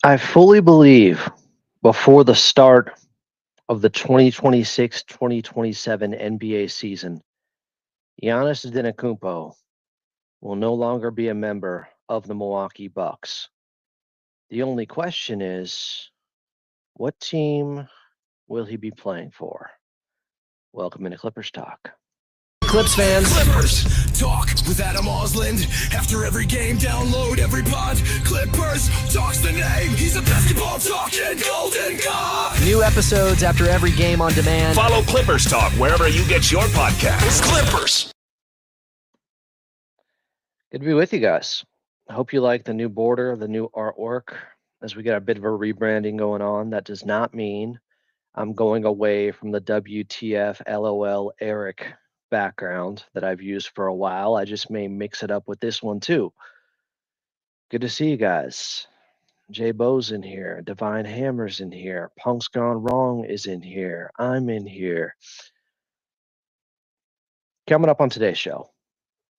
I fully believe before the start of the 2026-2027 NBA season, Giannis Antetokounmpo will no longer be a member of the Milwaukee Bucks. The only question is, what team will he be playing for? Welcome into Clippers Talk. Clips fans. Clippers talk with Adam Osland. After every game, download every pod. Clippers talks the name. He's a basketball talking golden god. New episodes after every game on demand. Follow Clippers Talk wherever you get your podcasts. Clippers. Good to be with you guys. I hope you like the new border, the new artwork, as we got a bit of a rebranding going on. That does not mean I'm going away from the WTF LOL Eric background that I've used for a while. I just may mix it up with this one too. Good to see you guys. Jay Bo's in here. Divine Hammer's in here. Punk's Gone Wrong is in here. I'm in here. Coming up on today's show,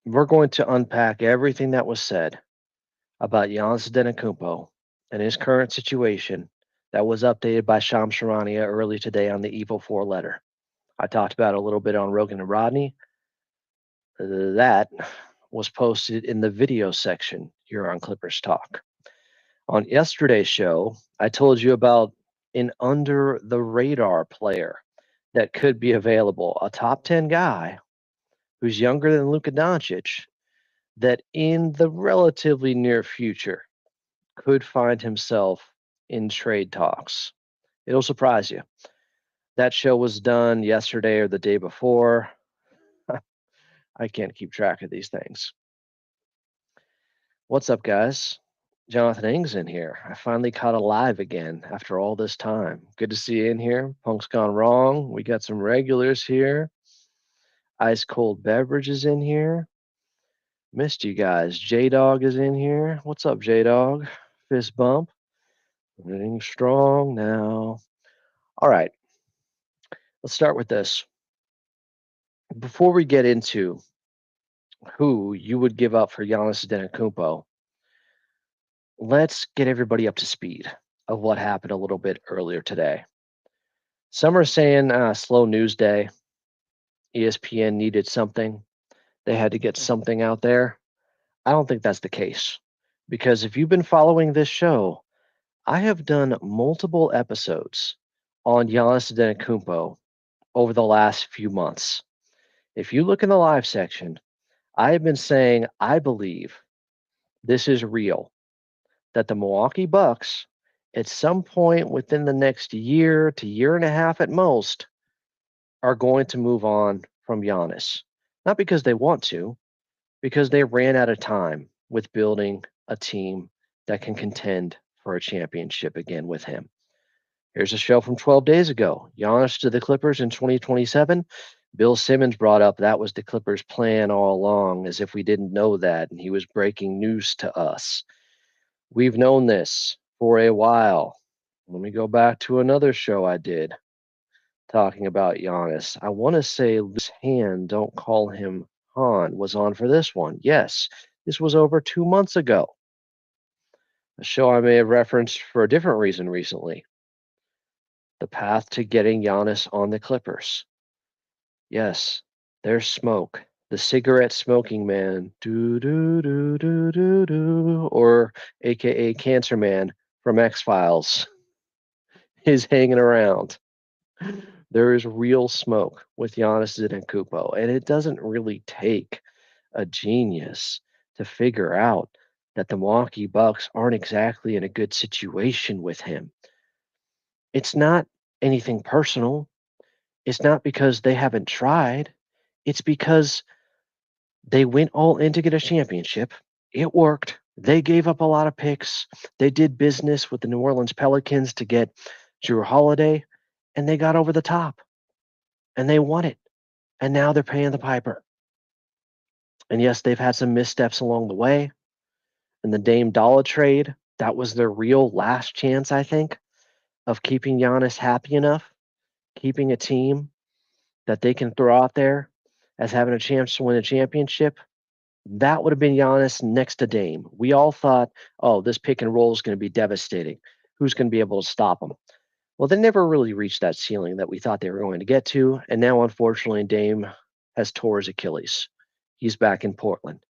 we're going to unpack everything that was said about Giannis Antetokounmpo and his current situation that was updated by Shams Charania early today on the Evil 4 letter. I talked about it a little bit on Rogan and Rodney. That was posted in the video section here on Clippers Talk. On yesterday's show, I told you about an under the radar player that could be available, a top 10 guy who's younger than Luka Doncic, that in the relatively near future could find himself in trade talks. It'll surprise you. That show was done yesterday or the day before. I can't keep track of these things. What's up, guys? Jonathan Ing's in here. I finally caught alive again after all this time. Good to see you in here. Punk's Gone Wrong. We got some regulars here. Ice Cold Beverages in here. Missed you guys. J-Dog is in here. What's up, J-Dog? Fist bump. Running strong now. All right. Let's start with this. Before we get into who you would give up for Giannis Antetokounmpo, let's get everybody up to speed of what happened a little bit earlier today. Some are saying slow news day. ESPN needed something. They had to get something out there. I don't think that's the case. Because if you've been following this show, I have done multiple episodes on Giannis Antetokounmpo over the last few months. If you look in the live section, I have been saying I believe this is real, that the Milwaukee Bucks, at some point within the next year to year and a half at most, are going to move on from Giannis. Not because they want to, because they ran out of time with building a team that can contend for a championship again with him. Here's a show from 12 days ago. Giannis to the Clippers in 2027. Bill Simmons brought up that was the Clippers' plan all along, as if we didn't know that, and he was breaking news to us. We've known this for a while. Let me go back to another show I did talking about Giannis. I want to say Loose Hand, Don't Call Him Han, was on for this one. Yes, this was over 2 months ago. A show I may have referenced for a different reason recently. The path to getting Giannis on the Clippers. Yes, there's smoke. The cigarette smoking man, or AKA Cancer Man from X-Files, is hanging around. There is real smoke with Giannis Antetokounmpo, and it doesn't really take a genius to figure out that the Milwaukee Bucks aren't exactly in a good situation with him. It's not anything personal. It's not because they haven't tried. It's because they went all in to get a championship. It worked. They gave up a lot of picks. They did business with the New Orleans Pelicans to get Drew Holiday, and they got over the top. And they won it. And now they're paying the piper. And yes, they've had some missteps along the way. And the Dame Dollar trade, that was their real last chance, I think, of keeping Giannis happy enough, keeping a team that they can throw out there as having a chance to win a championship. That would have been Giannis next to Dame. We all thought, oh, this pick and roll is going to be devastating. Who's going to be able to stop him? Well, they never really reached that ceiling that we thought they were going to get to. And now, unfortunately, Dame has tore his Achilles. He's back in Portland.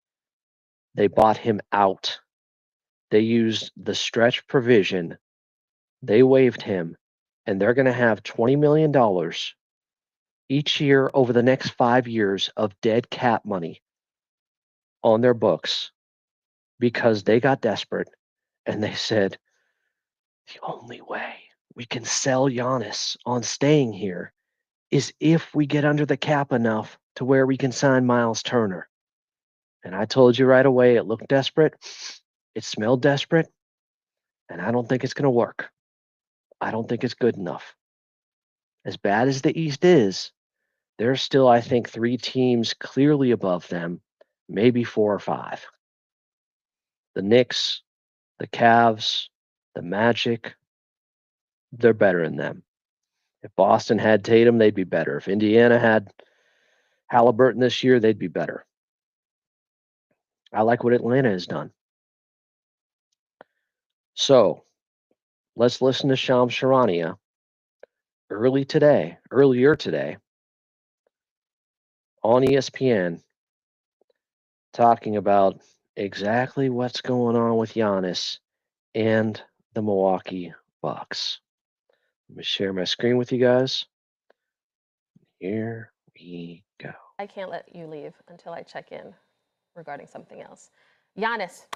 They bought him out. They used the stretch provision. They waived him, and they're going to have $20 million each year over the next 5 years of dead cap money on their books because they got desperate and they said, the only way we can sell Giannis on staying here is if we get under the cap enough to where we can sign Miles Turner. And I told you right away, it looked desperate. It smelled desperate. And I don't think it's going to work. I don't think it's good enough. As bad as the East is, there's still, I think, 3 teams clearly above them, maybe 4 or 5. The Knicks, the Cavs, the Magic, they're better than them. If Boston had Tatum, they'd be better. If Indiana had Halliburton this year, they'd be better. I like what Atlanta has done. So let's listen to Shams Charania earlier today on ESPN talking about exactly what's going on with Giannis and the Milwaukee Bucks. Let me share my screen with you guys. Here we go. I can't let you leave until I check in regarding something else. Giannis,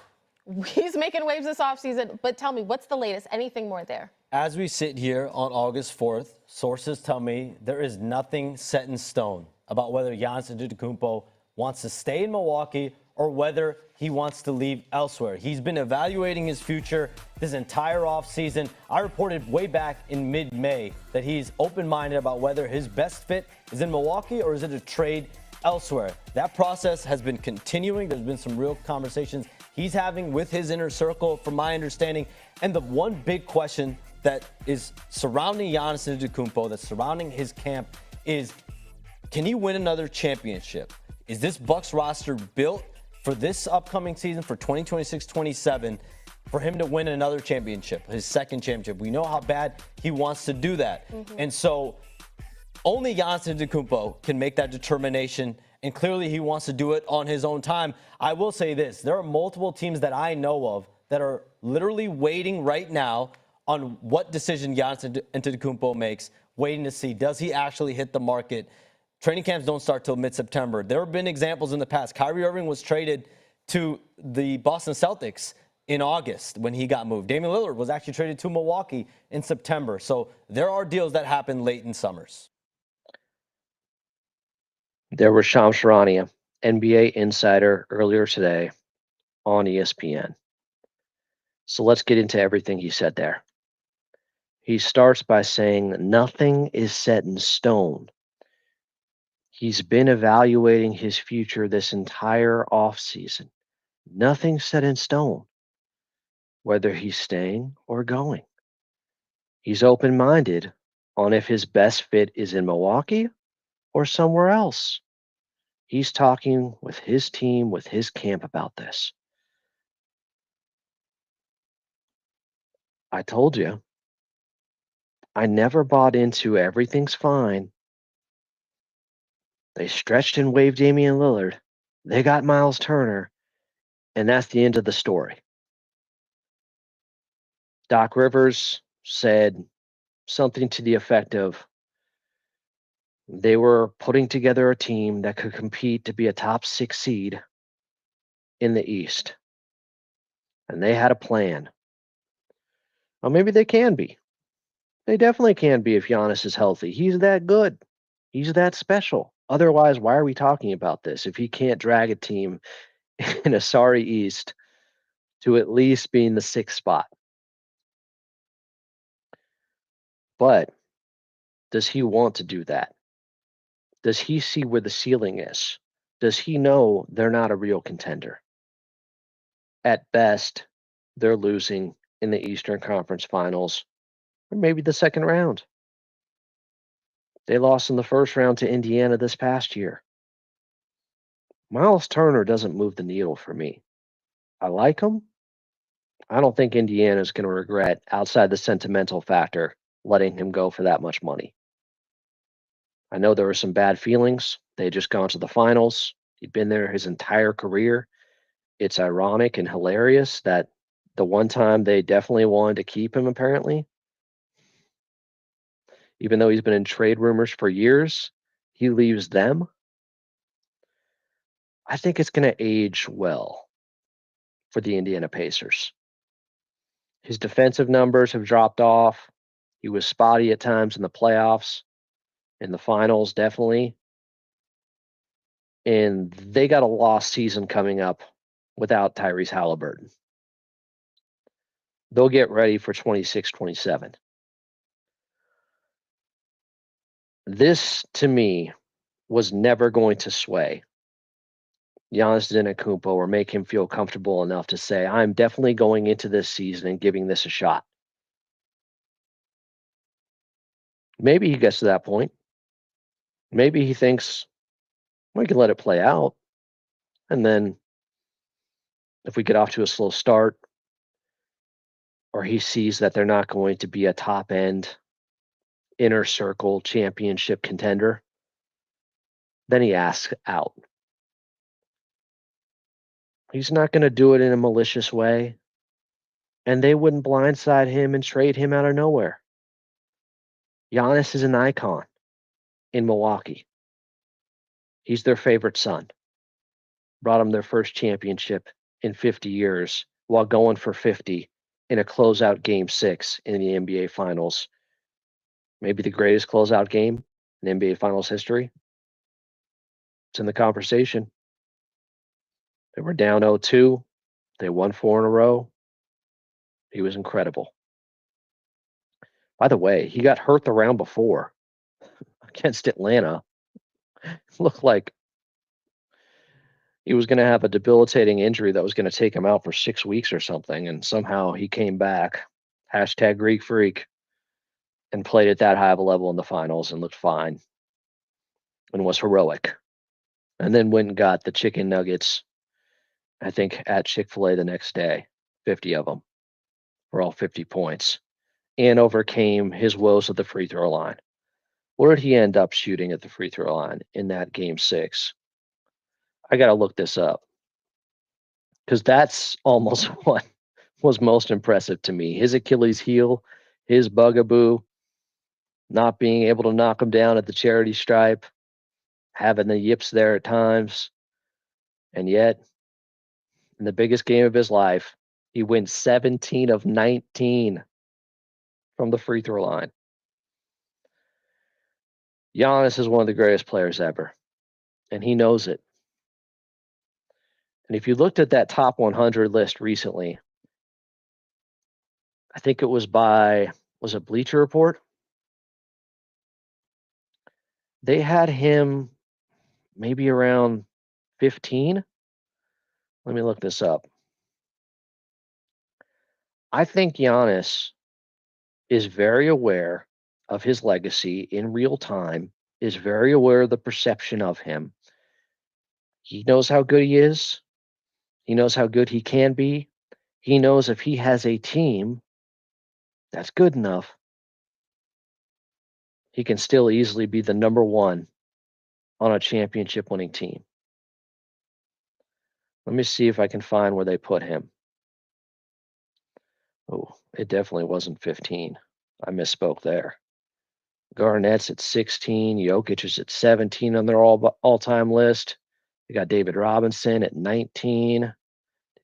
he's making waves this offseason, but tell me, what's the latest? Anything more there? As we sit here on August 4th, sources tell me there is nothing set in stone about whether Giannis Antetokounmpo wants to stay in Milwaukee or whether he wants to leave elsewhere. He's been evaluating his future this entire offseason. I reported way back in mid-May that he's open-minded about whether his best fit is in Milwaukee or is it a trade elsewhere. That process has been continuing. There's been some real conversations he's having with his inner circle, from my understanding. And the one big question that is surrounding Giannis Antetokounmpo, that's surrounding his camp, is can he win another championship? Is this Bucks roster built for this upcoming season, for 2026-27, for him to win another championship, his second championship? We know how bad he wants to do that. And so only Giannis Antetokounmpo can make that determination, and clearly he wants to do it on his own time. I will say this, there are multiple teams that I know of that are literally waiting right now on what decision Giannis Antetokounmpo makes, waiting to see, does he actually hit the market? Training camps don't start till mid-September. There have been examples in the past. Kyrie Irving was traded to the Boston Celtics in August when he got moved. Damian Lillard was actually traded to Milwaukee in September. So there are deals that happen late in summers. There was Shams Charania, NBA insider, earlier today on ESPN. So let's get into everything he said there. He starts by saying nothing is set in stone. He's been evaluating his future this entire offseason. Nothing set in stone, whether he's staying or going. He's open-minded on if his best fit is in Milwaukee or somewhere else. He's talking with his team, with his camp about this. I told you, I never bought into everything's fine. They stretched and waived Damian Lillard. They got Miles Turner. And that's the end of the story. Doc Rivers said something to the effect of they were putting together a team that could compete to be a top 6 seed in the East. And they had a plan. Well, maybe they can be. They definitely can be if Giannis is healthy. He's that good. He's that special. Otherwise, why are we talking about this if he can't drag a team in a sorry East to at least be in the 6th spot? But does he want to do that? Does he see where the ceiling is? Does he know they're not a real contender? At best, they're losing in the Eastern Conference Finals, or maybe the second round. They lost in the first round to Indiana this past year. Miles Turner doesn't move the needle for me. I like him. I don't think Indiana is going to regret, outside the sentimental factor, letting him go for that much money. I know there were some bad feelings. They had just gone to the finals. He'd been there his entire career. It's ironic and hilarious that the one time they definitely wanted to keep him, apparently, even though he's been in trade rumors for years, he leaves them. I think it's going to age well for the Indiana Pacers. His defensive numbers have dropped off. He was spotty at times in the playoffs, in the finals, definitely. And they got a lost season coming up without Tyrese Halliburton. They'll get ready for 26-27. This, to me, was never going to sway Giannis Antetokounmpo or make him feel comfortable enough to say, I'm definitely going into this season and giving this a shot. Maybe he gets to that point. Maybe he thinks we can let it play out. And then if we get off to a slow start, or he sees that they're not going to be a top end inner circle championship contender, then he asks out. He's not going to do it in a malicious way, and they wouldn't blindside him and trade him out of nowhere. Giannis is an icon in Milwaukee. He's their favorite son. Brought them their first championship in 50 years while going for 50 in a closeout game 6 in the NBA Finals. Maybe the greatest closeout game in NBA Finals history. It's in the conversation. They were down 0-2. They won 4 in a row. He was incredible. By the way, he got hurt the round before against Atlanta. Looked like he was going to have a debilitating injury that was going to take him out for 6 weeks or something, and somehow he came back. Hashtag Greek Freak. And played at that high of a level in the finals and looked fine and was heroic. And then went and got the chicken nuggets, I think, at Chick-fil-A the next day, 50 of them, for all 50 points, and overcame his woes at the free throw line. Where did he end up shooting at the free throw line in that game 6? I got to look this up, because that's almost what was most impressive to me. His Achilles heel, his bugaboo, not being able to knock him down at the charity stripe, having the yips there at times. And yet, in the biggest game of his life, he wins 17 of 19 from the free throw line. Giannis is one of the greatest players ever, and he knows it. And if you looked at that top 100 list recently, I think it was was it Bleacher Report? They had him maybe around 15. Let me look this up. I think Giannis is very aware of his legacy in real time, is very aware of the perception of him. He knows how good he is. He knows how good he can be. He knows if he has a team that's good enough, he can still easily be the number one on a championship winning team. Let me see if I can find where they put him. Oh, it definitely wasn't 15. I misspoke there. Garnett's at 16. Jokic is at 17 on their all-time list. They got David Robinson at 19. Did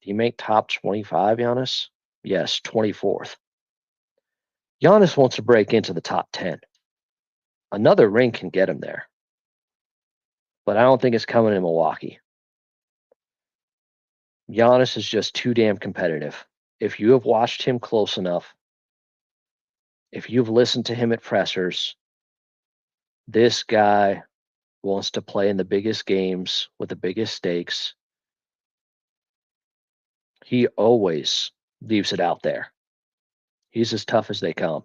he make top 25, Giannis? Yes, 24th. Giannis wants to break into the top 10. Another ring can get him there. But I don't think it's coming in Milwaukee. Giannis is just too damn competitive. If you have watched him close enough, if you've listened to him at pressers, this guy wants to play in the biggest games with the biggest stakes. He always leaves it out there. He's as tough as they come.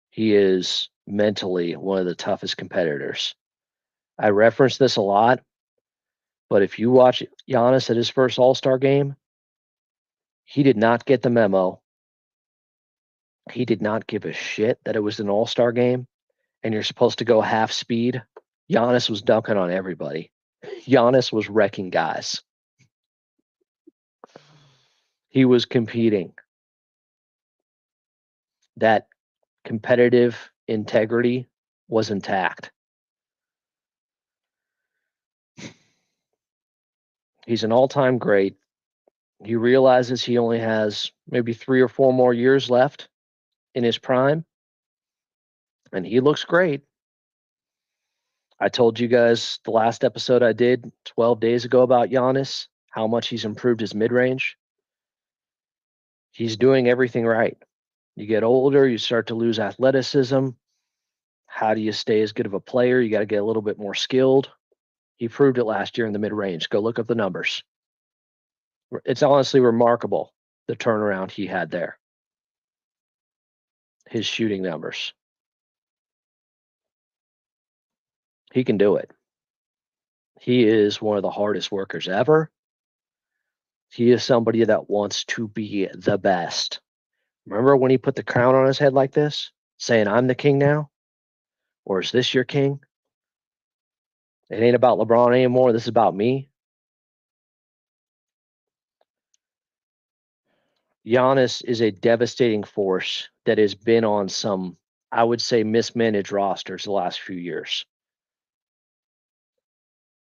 He is mentally one of the toughest competitors. I reference this a lot. But if you watch Giannis at his first All-Star game, he did not get the memo. He did not give a shit that it was an All-Star game and you're supposed to go half speed. Giannis was dunking on everybody. Giannis was wrecking guys. He was competing. That competitive integrity was intact. He's an all-time great. He realizes he only has maybe 3 or 4 more years left in his prime, and he looks great. I told you guys the last episode I did 12 days ago about Giannis, how much he's improved his mid-range. He's doing everything right. You get older, you start to lose athleticism. How do you stay as good of a player? You got to get a little bit more skilled. He proved it last year in the mid-range. Go look up the numbers. It's honestly remarkable, the turnaround he had there. His shooting numbers. He can do it. He is one of the hardest workers ever. He is somebody that wants to be the best. Remember when he put the crown on his head like this, saying, I'm the king now? Or is this your king? It ain't about LeBron anymore. This is about me. Giannis is a devastating force that has been on some, I would say, mismanaged rosters the last few years.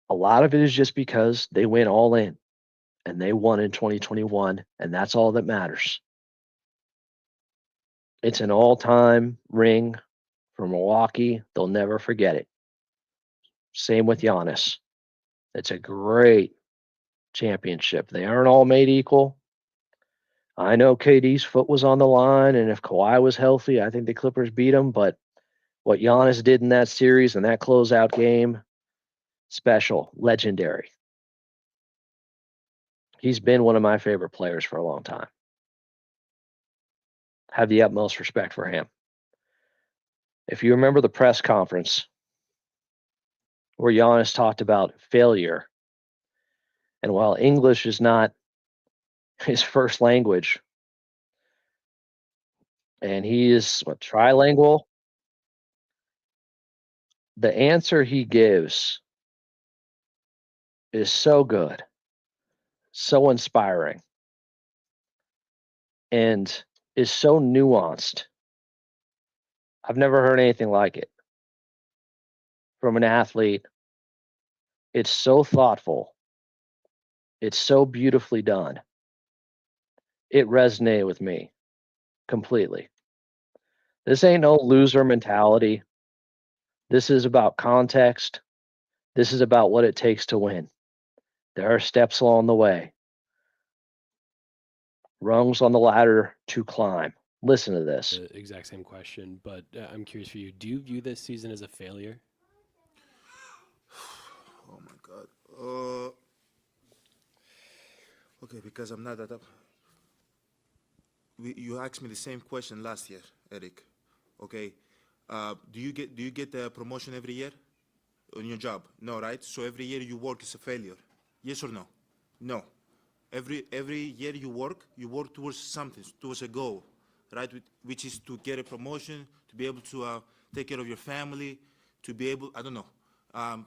A lot of it is just because they went all in and they won in 2021, and that's all that matters. It's an all-time ring for Milwaukee. They'll never forget it. Same with Giannis. It's a great championship. They aren't all made equal. I know KD's foot was on the line, and if Kawhi was healthy, I think the Clippers beat him. But what Giannis did in that series and that closeout game, special, legendary. He's been one of my favorite players for a long time. Have the utmost respect for him. If you remember the press conference where Giannis talked about failure, and while English is not his first language, and he is trilingual, the answer he gives is so good, so inspiring, and is so nuanced. I've never heard anything like it from an athlete. It's so thoughtful. It's so beautifully done. It resonated with me completely. This ain't no loser mentality. This is about context. This is about what it takes to win. There are steps along the way, rungs on the ladder to climb. Listen to this. The exact same question, but I'm curious for you. Do you view this season as a failure? Oh my God. Okay, because I'm not that up. You asked me the same question last year, Eric. Okay. Do you get a promotion every year on your job? No, right? So every year you work is a failure. Yes or no? No. Every year you work towards something, towards a goal, right? Which is to get a promotion, to be able to take care of your family, to be able, I don't know,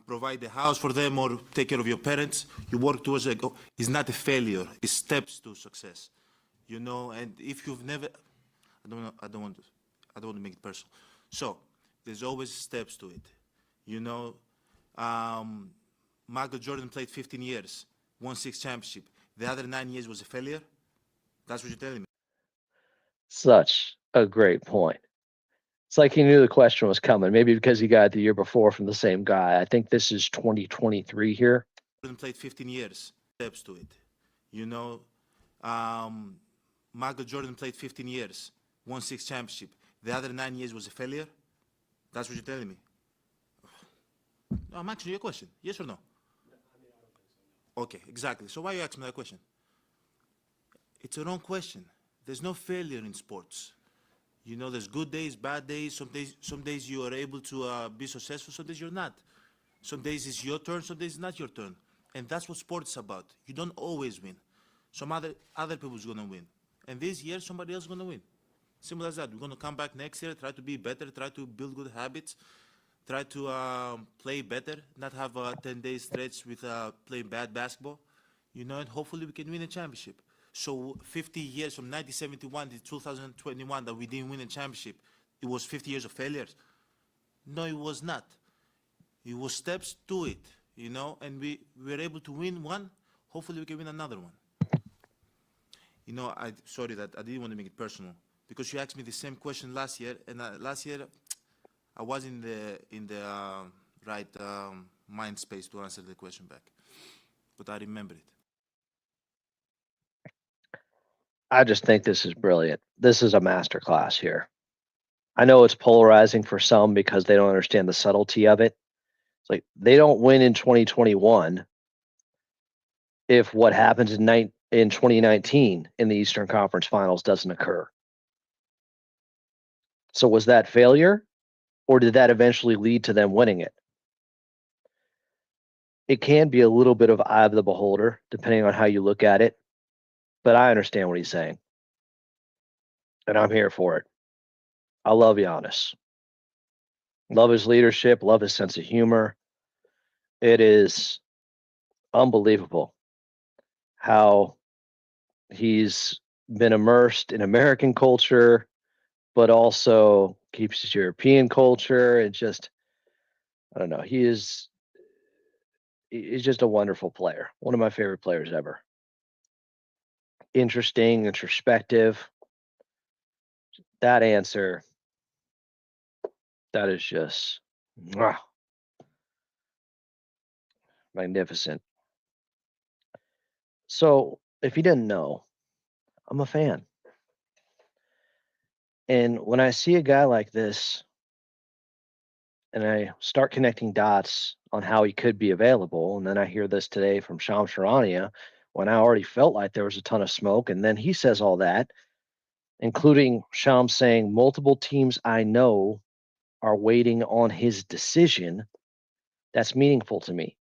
provide a house for them or take care of your parents. You work towards a goal. It's not a failure. It's steps to success, you know. And if you've never, I don't want to make it personal. So there's always steps to it, you know. Michael Jordan played 15 years, won 6 championships. The other 9 years was a failure? That's what you're telling me. Such a great point. It's like he knew the question was coming, maybe because he got it the year before from the same guy. I think this is 2023 here. Jordan played 15 years, steps to it, you know. Michael Jordan played 15 years, won 6 championships. The other 9 years was a failure? That's what you're telling me. No, I'm asking you a question. Yes or no? Okay, exactly. So why you asking me that question? It's a wrong question. There's no failure in sports. You know, there's good days, bad days. Some days you are able to be successful. Some days you're not. Some days it's your turn. Some days it's not your turn. And that's what sports is about. You don't always win. Some other people's gonna win. And this year somebody else is gonna win. Simple as that. We're gonna come back next year, try to be better, try to build good habits, try to play better, not have a 10-day stretch with playing bad basketball, and hopefully we can win a championship. So 50 years from 1971 to 2021 that we didn't win a championship, it was 50 years of failures? No, it was not. It was steps to it, and we were able to win one. Hopefully we can win another one. Sorry that I didn't want to make it personal because you asked me the same question last year, and last year I was in the right mind space to answer the question back, but I remember it. I just think this is brilliant. This is a masterclass here. I know it's polarizing for some because they don't understand the subtlety of it. It's like they don't win in 2021 if what happens in 2019 in the Eastern Conference Finals doesn't occur. So was that failure, or did that eventually lead to them winning it? It can be a little bit of eye of the beholder, depending on how you look at it. But I understand what he's saying. And I'm here for it. I love Giannis. Love his leadership, love his sense of humor. It is unbelievable how he's been immersed in American culture, but also keeps his European culture. And just, I don't know, he's just a wonderful player. One of my favorite players ever. Interesting, introspective. That answer, that is just magnificent. So, if you didn't know, I'm a fan. And when I see a guy like this and I start connecting dots on how he could be available, and then I hear this today from Shams Charania when I already felt like there was a ton of smoke, and then he says all that, including Shams saying multiple teams I know are waiting on his decision. That's meaningful to me.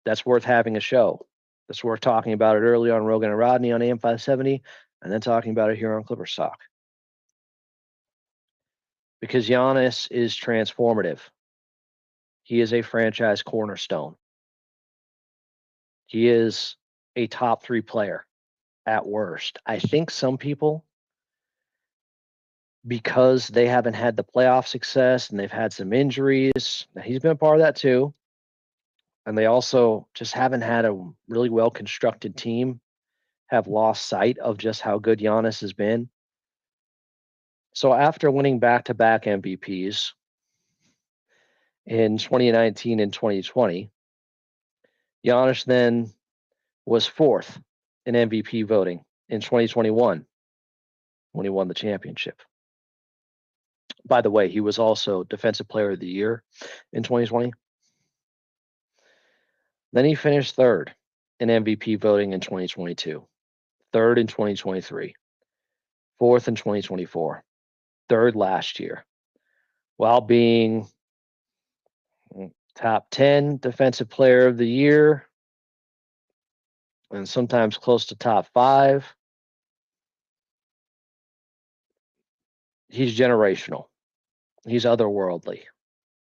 That's worth having a show. That's worth talking about it early on Rogan and Rodney on AM 570, and then talking about it here on Clippers Talk. Because Giannis is transformative. He is a franchise cornerstone. He is a top 3 player at worst. I think some people, because they haven't had the playoff success and they've had some injuries, he's been a part of that too. And they also just haven't had a really well constructed team, have lost sight of just how good Giannis has been. So after winning back-to-back MVPs in 2019 and 2020, Giannis then was 4th in MVP voting in 2021 when he won the championship. By the way, he was also Defensive Player of the Year in 2020. Then he finished 3rd in MVP voting in 2022, 3rd in 2023, 4th in 2024, 3rd last year, while being top 10 Defensive Player of the Year and sometimes close to top 5. He's generational. He's otherworldly.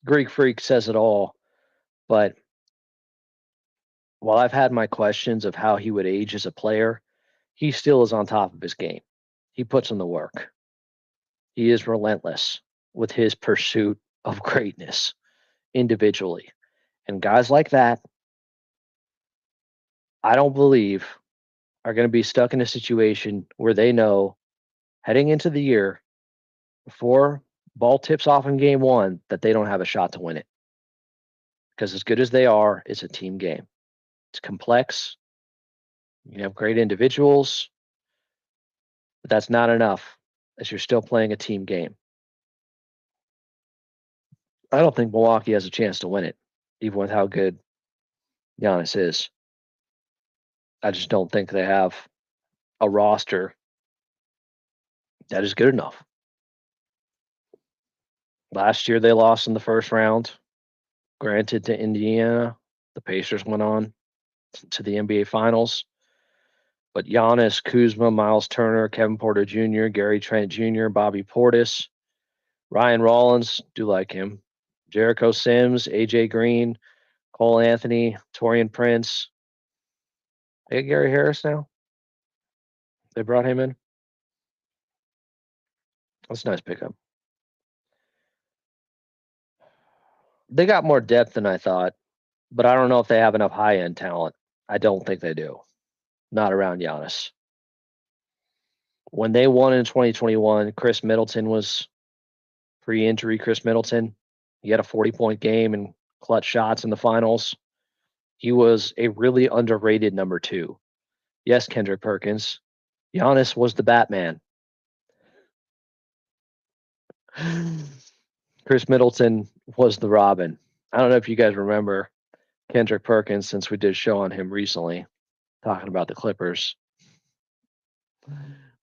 Greek Freak says it all, but while I've had my questions of how he would age as a player, he still is on top of his game. He puts in the work. He is relentless with his pursuit of greatness individually. And guys like that, I don't believe are going to be stuck in a situation where they know heading into the year before ball tips off in game 1 that they don't have a shot to win it. Because as good as they are, it's a team game. It's complex. You have great individuals, but that's not enough as you're still playing a team game. I don't think Milwaukee has a chance to win it, even with how good Giannis is. I just don't think they have a roster that is good enough. Last year they lost in the first round, granted to Indiana. The Pacers went on. to the NBA Finals. But Giannis, Kuzma, Miles Turner, Kevin Porter Jr., Gary Trent Jr., Bobby Portis, Ryan Rollins, do like him, Jericho Sims, AJ Green, Cole Anthony, Torian Prince. Hey, Gary Harris now. They brought him in. That's a nice pickup. They got more depth than I thought, but I don't know if they have enough high-end talent. I don't think they do. Not around Giannis. When they won in 2021, Chris Middleton was pre-injury Chris Middleton. He had a 40-point game and clutch shots in the finals. He was a really underrated number 2. Yes, Kendrick Perkins. Giannis was the Batman. Chris Middleton was the Robin. I don't know if you guys remember Kendrick Perkins, since we did a show on him recently, talking about the Clippers.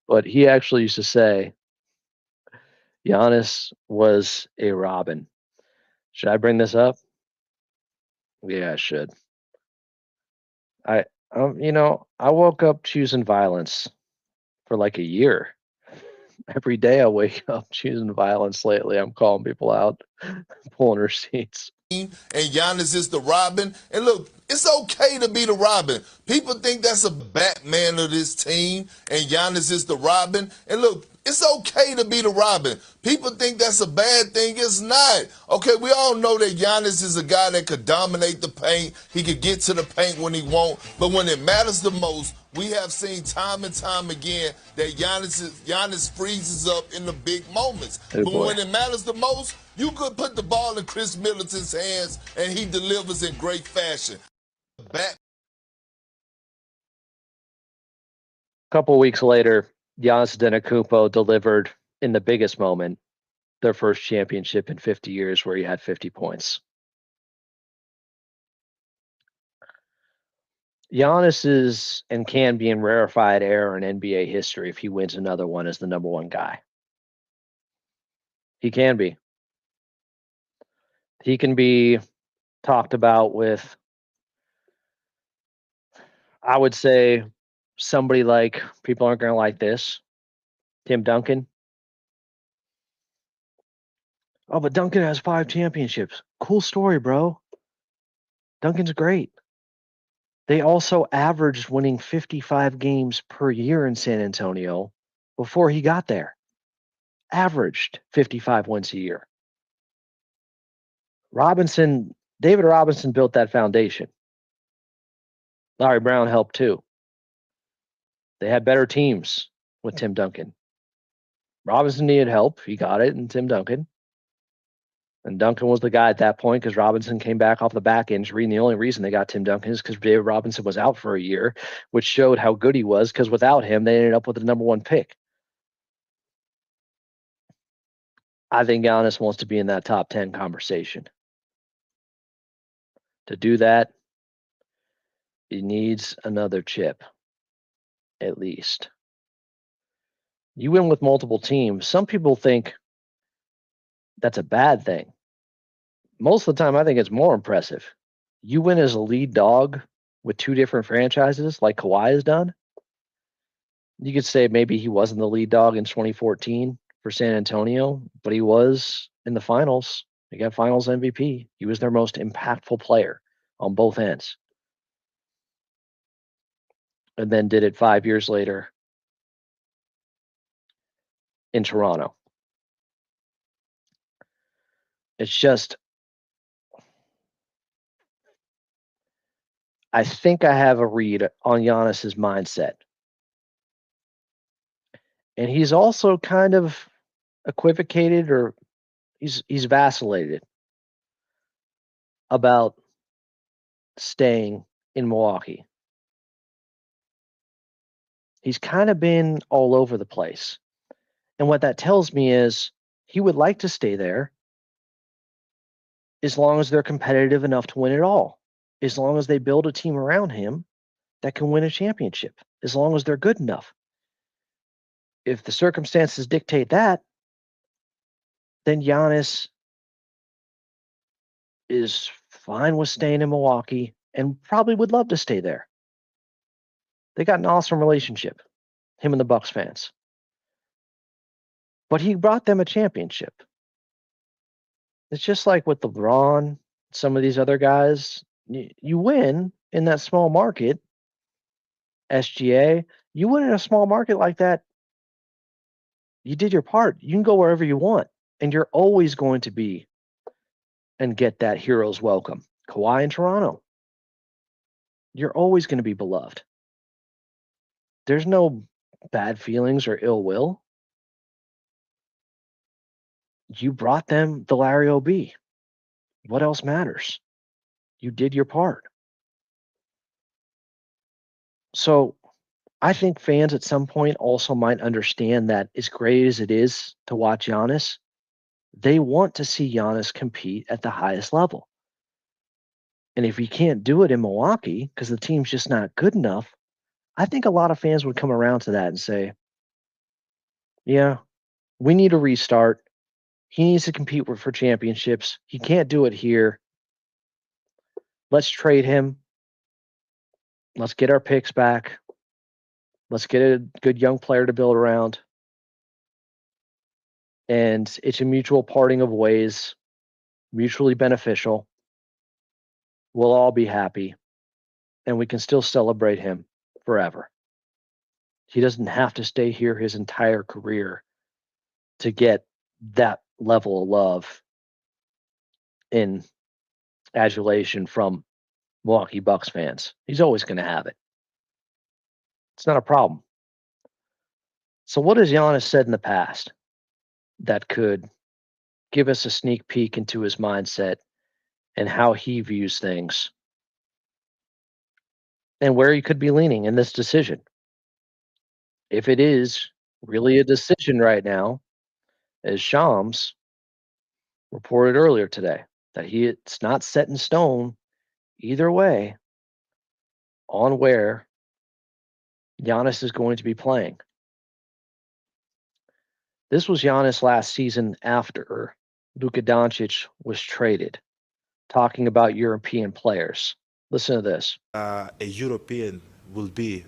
But he actually used to say Giannis was a Robin. Should I bring this up? Yeah, I should. I woke up choosing violence for like a year. Every day I wake up choosing violence lately. I'm calling people out, pulling receipts. And Giannis is the Robin. And look, it's okay to be the Robin. People think that's a Batman of this team, and Giannis is the Robin. And look, it's okay to be the Robin. People think that's a bad thing. It's not. Okay, we all know that Giannis is a guy that could dominate the paint. He could get to the paint when he wants. But when it matters the most, we have seen time and time again that Giannis freezes up in the big moments. Oh, but boy. when it matters the most, you could put the ball in Chris Middleton's hands, and he delivers in great fashion. A couple weeks later, Giannis Antetokounmpo delivered in the biggest moment, their first championship in 50 years, where he had 50 points. Giannis is and can be in rarefied air in NBA history if he wins another one as the number 1 guy. He can be. He can be talked about with, I would say, somebody like, people aren't going to like this, Tim Duncan. Oh, but Duncan has 5 championships. Cool story, bro. Duncan's great. They also averaged winning 55 games per year in San Antonio before he got there. Averaged 55 wins a year. David Robinson built that foundation. Larry Brown helped too. They had better teams with Tim Duncan. Robinson needed help. He got it in Tim Duncan. And Duncan was the guy at that point because Robinson came back off the back injury. And the only reason they got Tim Duncan is because David Robinson was out for a year, which showed how good he was, because without him, they ended up with the number 1 pick. I think Giannis wants to be in that top 10 conversation. To do that, he needs another chip, at least. You win with multiple teams. Some people think that's a bad thing. Most of the time, I think it's more impressive. You win as a lead dog with 2 different franchises, like Kawhi has done. You could say maybe he wasn't the lead dog in 2014 for San Antonio, but he was in the finals. He got finals MVP. He was their most impactful player on both ends. And then did it 5 years later in Toronto. It's just, I think I have a read on Giannis's mindset. And he's also kind of equivocated, or he's vacillated about staying in Milwaukee. He's kind of been all over the place. And what that tells me is he would like to stay there as long as they're competitive enough to win it all, as long as they build a team around him that can win a championship, as long as they're good enough. If the circumstances dictate that, then Giannis is fine with staying in Milwaukee and probably would love to stay there. They got an awesome relationship, him and the Bucks fans. But he brought them a championship. It's just like with LeBron, some of these other guys. You win in that small market, SGA. You win in a small market like that, you did your part. You can go wherever you want, and you're always going to be and get that hero's welcome. Kawhi in Toronto, you're always going to be beloved. There's no bad feelings or ill will. You brought them the Larry O.B. What else matters? You did your part. So I think fans at some point also might understand that as great as it is to watch Giannis, they want to see Giannis compete at the highest level. And if he can't do it in Milwaukee because the team's just not good enough, I think a lot of fans would come around to that and say, yeah, we need a restart. He needs to compete for championships. He can't do it here. Let's trade him. Let's get our picks back. Let's get a good young player to build around. And it's a mutual parting of ways, mutually beneficial. We'll all be happy. And we can still celebrate him forever. He doesn't have to stay here his entire career to get that level of love and adulation from Milwaukee Bucks fans. He's always going to have it. It's not a problem. So what has Giannis said in the past that could give us a sneak peek into his mindset and how he views things and where he could be leaning in this decision? If it is really a decision right now, as Shams reported earlier today, that it's not set in stone either way on where Giannis is going to be playing. This was Giannis last season after Luka Doncic was traded, talking about European players. Listen to this. A European will be,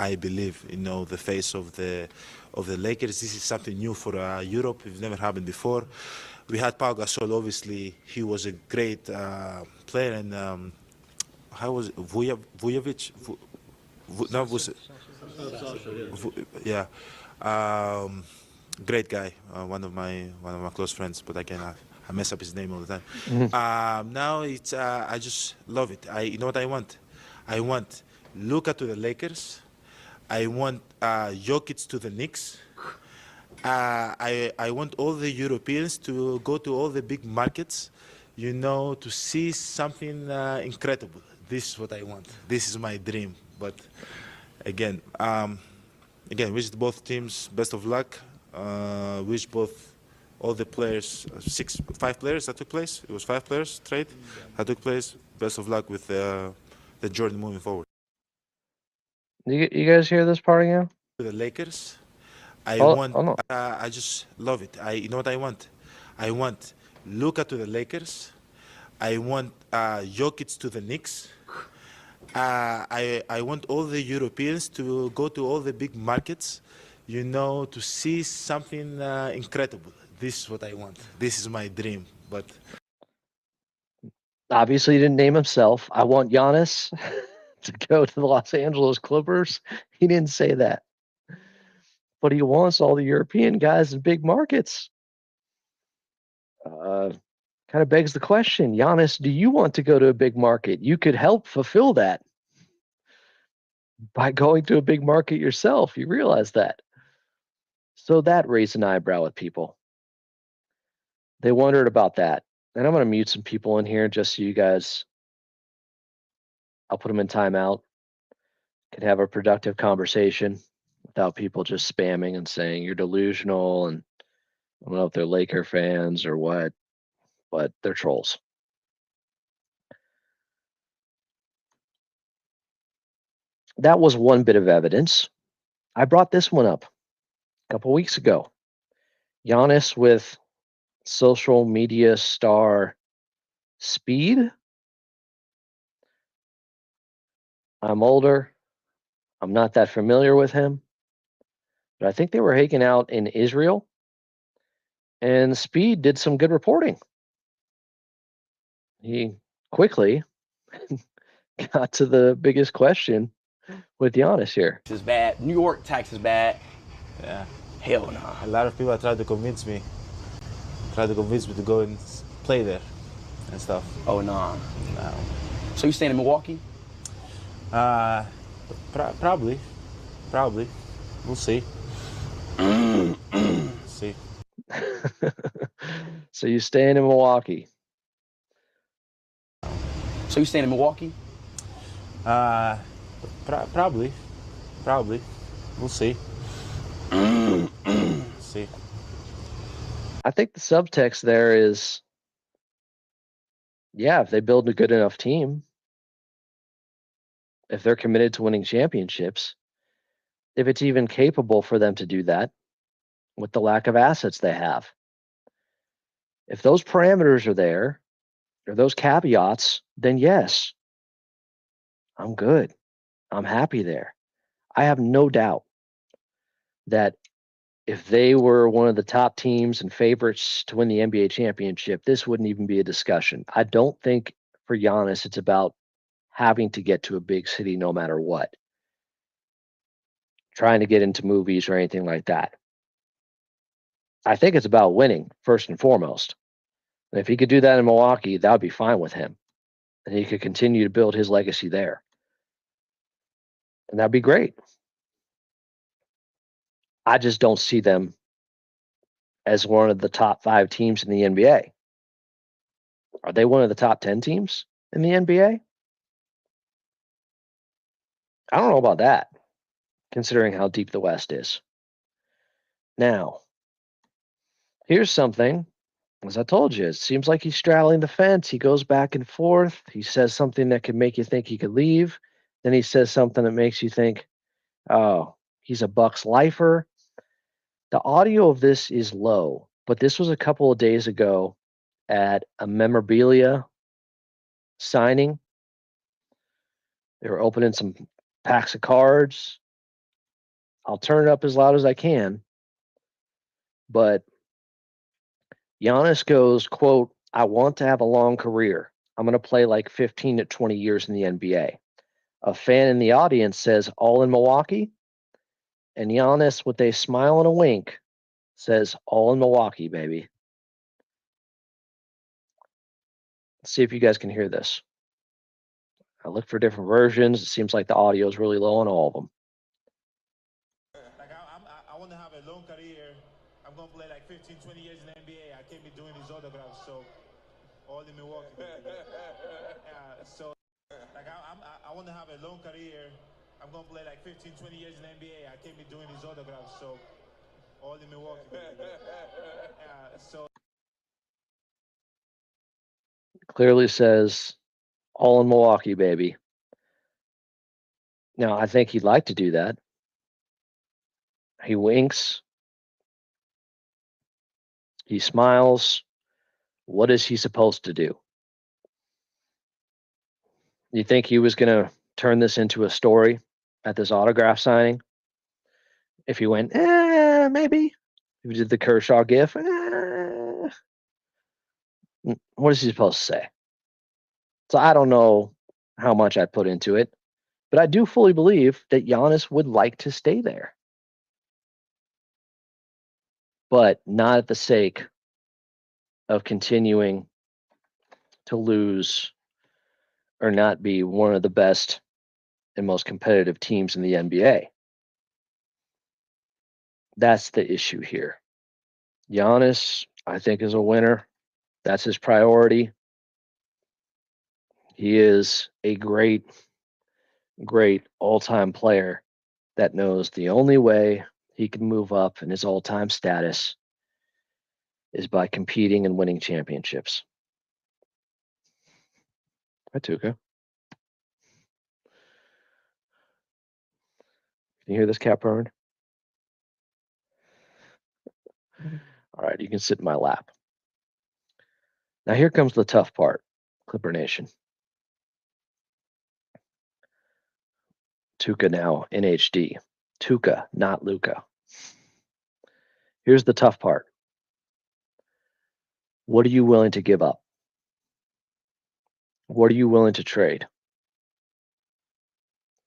I believe, the face of the Lakers. This is something new for Europe. It's never happened before. We had Pau Gasol. Obviously, he was a great player, and how was it? Vujovic? No, was it? Yeah. Great guy. One of my close friends, but I mess up his name all the time. Now it's I just love it. You know what I want? I want Luka to the Lakers. I want Jokic to the Knicks. I want all the Europeans to go to all the big markets, to see something incredible. This is what I want. This is my dream. But again, wish both teams best of luck. Wish all the players, 5 players that took place. It was 5 players trade that took place. Best of luck with the journey moving forward. You guys hear this part again? The Lakers. I just love it. You know what I want? I want Luka to the Lakers. I want Jokic to the Knicks. I want all the Europeans to go to all the big markets, to see something incredible. This is what I want. This is my dream. But obviously, he didn't name himself. I want Giannis to go to the Los Angeles Clippers. He didn't say that. But he wants all the European guys in big markets. Kind of begs the question, Giannis, do you want to go to a big market? You could help fulfill that by going to a big market yourself. You realize that. So that raised an eyebrow with people. They wondered about that. And I'm going to mute some people in here just so you guys, I'll put them in timeout, can have a productive conversation without people just spamming and saying you're delusional. And I don't know if they're Laker fans or what, but they're trolls. That was one bit of evidence. I brought this one up a couple weeks ago. Giannis with social media star speed. I'm older. I'm not that familiar with him. But I think they were hanging out in Israel, and Speed did some good reporting. He quickly got to the biggest question with Giannis here. Is bad. New York tax is bad. Yeah. Hell no. A lot of people have tried to convince me to go and play there and stuff. Oh no. No. So you staying in Milwaukee? Probably. We'll see. See. So you staying in Milwaukee? So you staying in Milwaukee? Probably. We'll see. See. I think the subtext there is, yeah, if they build a good enough team, if they're committed to winning championships, if it's even capable for them to do that with the lack of assets they have. If those parameters are there, or those caveats, then yes, I'm good. I'm happy there. I have no doubt that if they were one of the top teams and favorites to win the NBA championship, this wouldn't even be a discussion. I don't think for Giannis it's about having to get to a big city no matter what, trying to get into movies or anything like that. I think it's about winning first and foremost. And if he could do that in Milwaukee, that would be fine with him. And he could continue to build his legacy there. And that'd be great. I just don't see them as one of the top 5 teams in the NBA. Are they one of the top 10 teams in the NBA? I don't know about that, considering how deep the West is. Now, here's something. As I told you, it seems like he's straddling the fence. He goes back and forth. He says something that could make you think he could leave. Then he says something that makes you think, oh, he's a Bucks lifer. The audio of this is low, but this was a couple of days ago at a memorabilia signing. They were opening some packs of cards. I'll turn it up as loud as I can. But Giannis goes, quote, I want to have a long career. I'm going to play like 15 to 20 years in the NBA. A fan in the audience says, all in Milwaukee? And Giannis, with a smile and a wink, says, all in Milwaukee, baby. Let's see if you guys can hear this. I look for different versions. It seems like the audio is really low on all of them. Like I want to have a long career. I'm going to play like 15, 20 years in the NBA. I can't be doing these autographs, so all in Milwaukee. So like I want to have a long career. I'm going to play like 15, 20 years in the NBA. I can't be doing these autographs, so all in Milwaukee. So Clearly says, all in Milwaukee, baby. Now, I think he'd like to do that. He winks. He smiles. What is he supposed to do? You think he was going to turn this into a story at this autograph signing? If he went, maybe. If he did the Kershaw gif, what is he supposed to say? So I don't know how much I put into it, but I do fully believe that Giannis would like to stay there. But not at the sake of continuing to lose or not be one of the best and most competitive teams in the NBA. That's the issue here. Giannis, I think, is a winner. That's his priority. He is a great, great all-time player that knows the only way he can move up in his all-time status is by competing and winning championships. Hi, Tuca. Can you hear this cat purring? All right, you can sit in my lap. Now here comes the tough part, Clipper Nation. Tuca now in HD. Tuca, not Luca. Here's the tough part. What are you willing to give up? What are you willing to trade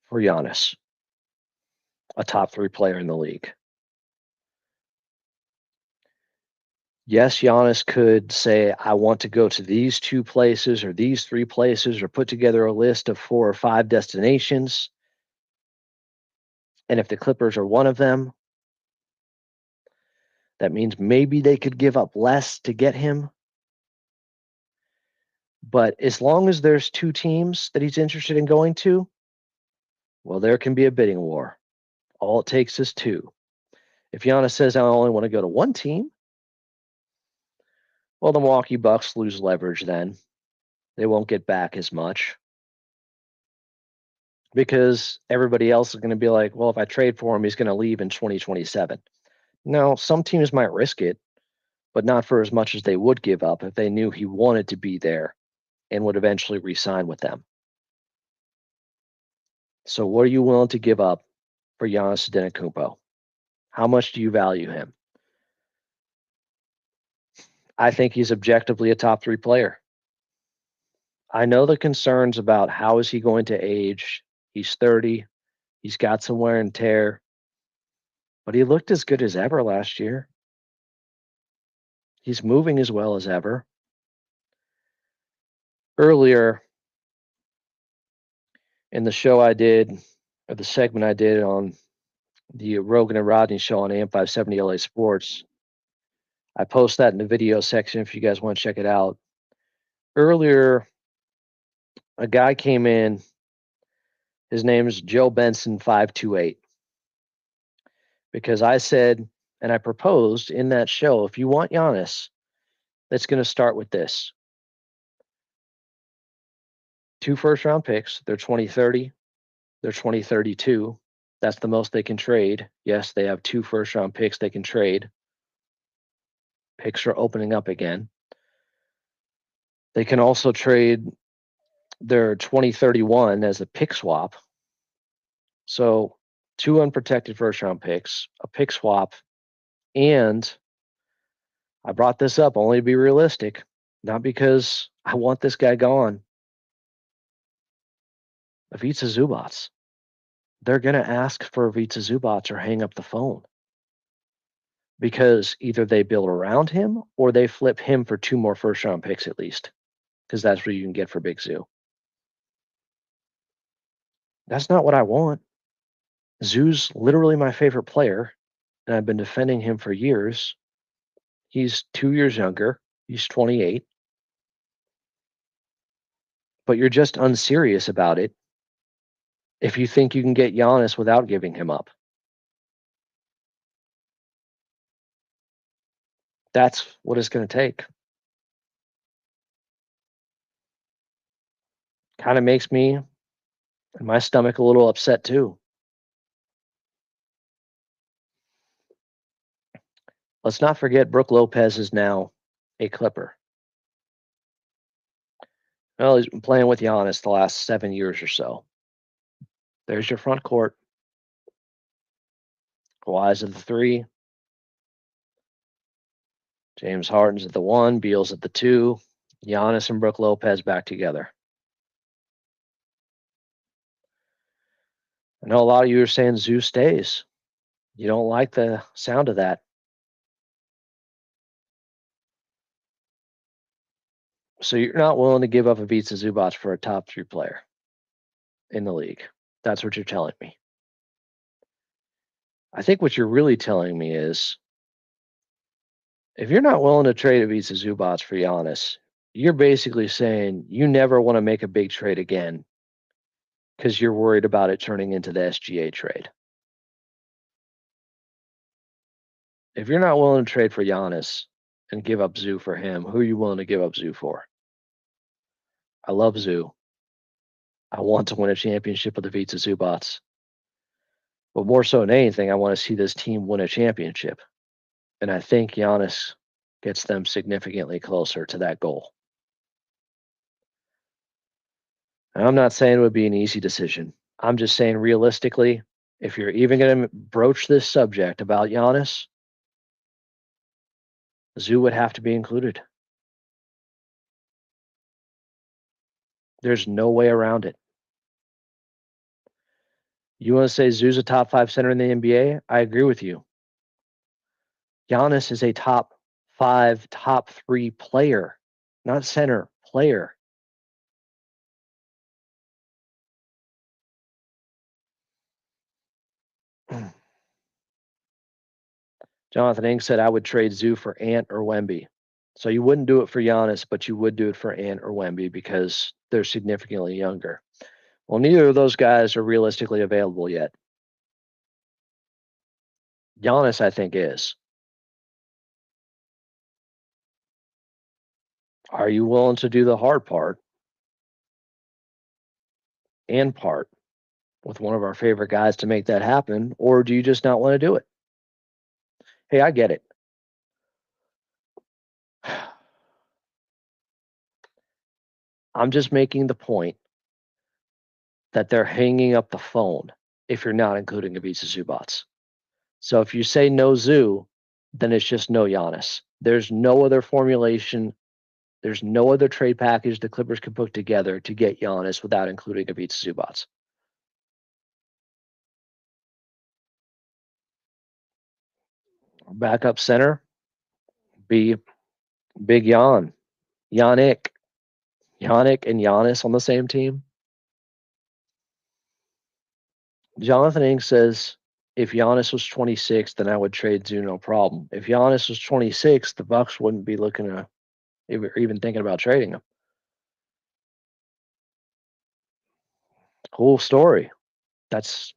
for Giannis, a top 3 player in the league? Yes, Giannis could say, I want to go to these 2 places or these 3 places, or put together a list of 4 or 5 destinations. And if the Clippers are one of them, that means maybe they could give up less to get him. But as long as there's 2 teams that he's interested in going to, well, there can be a bidding war. All it takes is 2. If Giannis says, I only want to go to 1 team, well, the Milwaukee Bucks lose leverage then. They won't get back as much because everybody else is going to be like, well, if I trade for him, he's going to leave in 2027. Now, some teams might risk it, but not for as much as they would give up if they knew he wanted to be there and would eventually re-sign with them. So what are you willing to give up for Giannis Antetokounmpo? How much do you value him? I think he's objectively a top 3 player. I know the concerns about how is he going to age. He's 30. He's got some wear and tear. But he looked as good as ever last year. He's moving as well as ever. Earlier in the show I did, or the segment I did on the Rogan and Rodney show on AM 570 LA Sports, I post that in the video section if you guys want to check it out. Earlier, a guy came in. His name is Joe Benson 528. Because I said, and I proposed in that show, if you want Giannis, it's going to start with this. 2 first-round picks. They're 2030. They're 2032. That's the most they can trade. Yes, they have 2 first-round picks they can trade. Picks are opening up again. They can also trade their 2031 as a pick swap. So 2 unprotected first-round picks, a pick swap, and I brought this up only to be realistic, not because I want this guy gone. Ivica Zubac. They're going to ask for Ivica Zubac or hang up the phone because either they build around him or they flip him for 2 more first-round picks at least, because that's what you can get for Big Zoo. That's not what I want. Zoo's literally my favorite player, and I've been defending him for years. He's 2 years younger. He's 28. But you're just unserious about it if you think you can get Giannis without giving him up. That's what it's going to take. Kind of makes me and my stomach a little upset too. Let's not forget Brook Lopez is now a Clipper. Well, he's been playing with Giannis the last 7 years or so. There's your front court. Kawhi's at the 3. James Harden's at the 1. Beal's at the 2. Giannis and Brook Lopez back together. I know a lot of you are saying Zoo stays. You don't like the sound of that. So you're not willing to give up Ivica Zubac for a top 3 player in the league. That's what you're telling me. I think what you're really telling me is if you're not willing to trade Ivica Zubac for Giannis, you're basically saying you never want to make a big trade again because you're worried about it turning into the SGA trade. If you're not willing to trade for Giannis and give up Zoo for him, who are you willing to give up Zoo for? I love Zoo. I want to win a championship with Ivica Zubac. But more so than anything, I want to see this team win a championship. And I think Giannis gets them significantly closer to that goal. And I'm not saying it would be an easy decision. I'm just saying realistically, if you're even going to broach this subject about Giannis, Zoo would have to be included. There's no way around it. You want to say Zoo's a top 5 center in the NBA? I agree with you. Giannis is a top 5, top 3 player, not center, player. Jonathan Ing said I would trade Zoo for Ant or Wemby. So you wouldn't do it for Giannis, but you would do it for Ant or Wemby because they're significantly younger. Well, neither of those guys are realistically available yet. Giannis, I think, is. Are you willing to do the hard part and part with one of our favorite guys to make that happen, or do you just not want to do it? Hey, I get it. I'm just making the point that they're hanging up the phone if you're not including Ivica Zubats. So if you say no Zoo, then it's just no Giannis. There's no other formulation. There's no other trade package the Clippers could put together to get Giannis without including Ivica Zubats. Backup center, be Big Yannick and Giannis on the same team. Jonathan Ing says, if Giannis was 26, then I would trade Zoo, no problem. If Giannis was 26, the Bucks wouldn't be looking to even thinking about trading him. Cool story. That's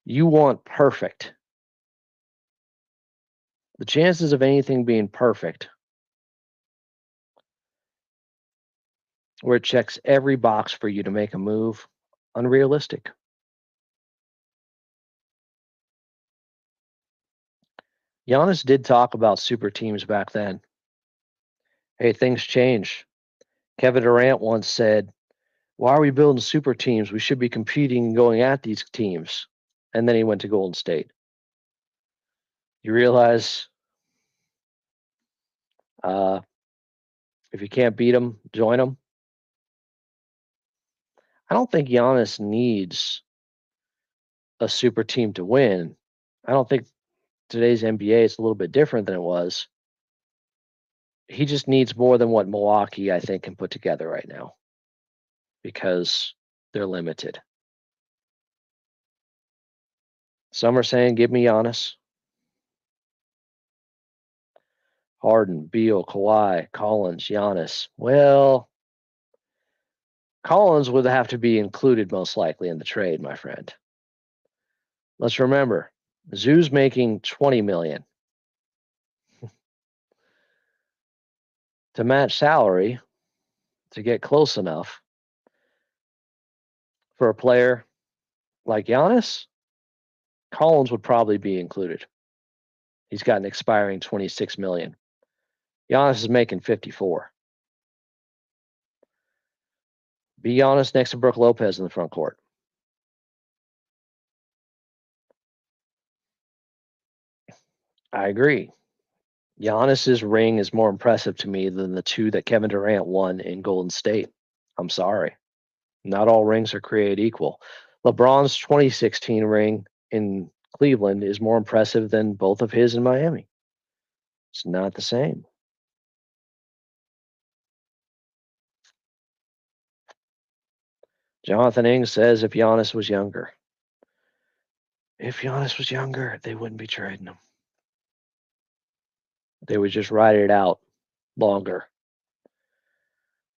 you want perfect. The chances of anything being perfect, where it checks every box for you to make a move, unrealistic. Giannis did talk about super teams back then. Hey, things change. Kevin Durant once said, why are we building super teams? We should be competing and going at these teams. And then he went to Golden State. You realize if you can't beat them, join them. I don't think Giannis needs a super team to win. I don't think today's NBA is a little bit different than it was. He just needs more than what Milwaukee, I think, can put together right now because they're limited. Some are saying, give me Giannis. Harden, Beal, Kawhi, Collins, Giannis. Well, Collins would have to be included most likely in the trade, my friend. Let's remember, Zoo's making $20 million. To match salary, to get close enough for a player like Giannis, Collins would probably be included. He's got an expiring $26 million. Giannis is making 54. Be Giannis next to Brook Lopez in the front court. I agree. Giannis's ring is more impressive to me than the 2 that Kevin Durant won in Golden State. I'm sorry. Not all rings are created equal. LeBron's 2016 ring in Cleveland is more impressive than both of his in Miami. It's not the same. Jonathan Ing says if Giannis was younger. If Giannis was younger, they wouldn't be trading him. They would just ride it out longer.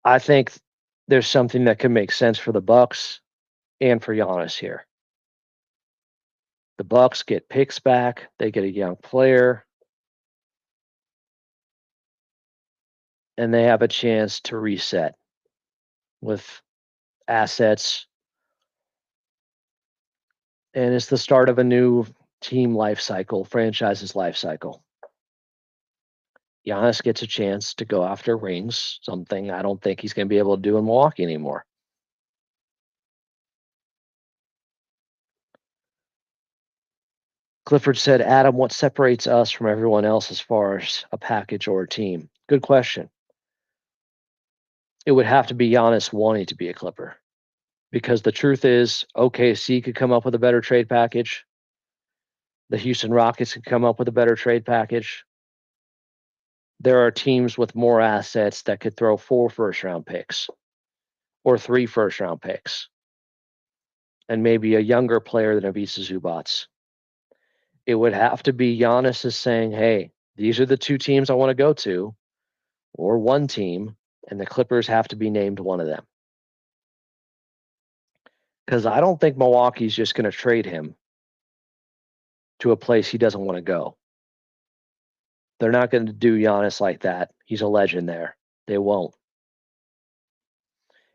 I think there's something that could make sense for the Bucks and for Giannis here. The Bucks get picks back. They get a young player. And they have a chance to reset with assets. And it's the start of a new team life cycle, franchise's life cycle. Giannis gets a chance to go after rings, something I don't think he's going to be able to do in Milwaukee anymore. Clifford said, Adam, what separates us from everyone else as far as a package or a team? Good question. It would have to be Giannis wanting to be a Clipper. Because the truth is, OKC could come up with a better trade package. The Houston Rockets could come up with a better trade package. There are teams with more assets that could throw 4 first-round picks or 3 first-round picks and maybe a younger player than Ivica Zubac. It would have to be Giannis is saying, hey, these are the 2 teams I want to go to, or one team, and the Clippers have to be named one of them. Because I don't think Milwaukee's just going to trade him to a place he doesn't want to go. They're not going to do Giannis like that. He's a legend there. They won't.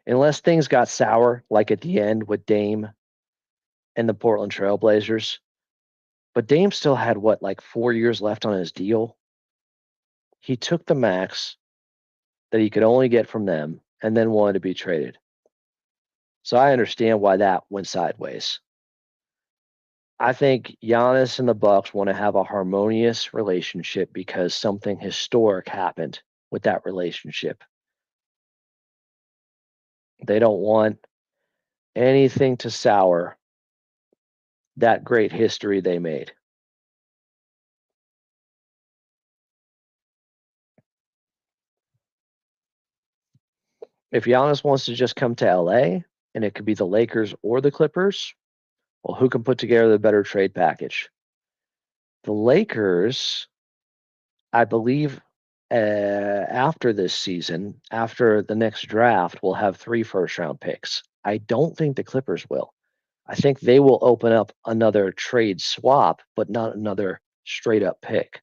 Unless things got sour, like at the end with Dame and the Portland Trail Blazers. But Dame still had, 4 years left on his deal? He took the max that he could only get from them and then wanted to be traded. So I understand why that went sideways. I think Giannis and the Bucks want to have a harmonious relationship because something historic happened with that relationship. They don't want anything to sour that great history they made. If Giannis wants to just come to LA, and it could be the Lakers or the Clippers, well, who can put together the better trade package? The Lakers, I believe, after this season, after the next draft, will have 3 first-round picks. I don't think the Clippers will. I think they will open up another trade swap, but not another straight-up pick.